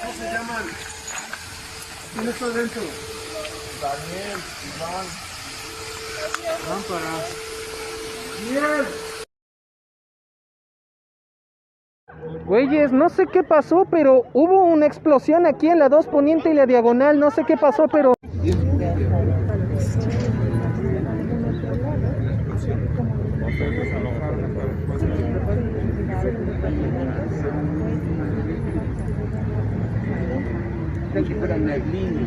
¿Cómo se llaman? ¿Quién está adentro? Daniel, Iván. Lámpara. ¡Bien! Güeyes, no sé qué pasó, pero hubo una explosión aquí en la 2 Poniente y la Diagonal. No sé qué pasó, pero... Thank you for that neglina.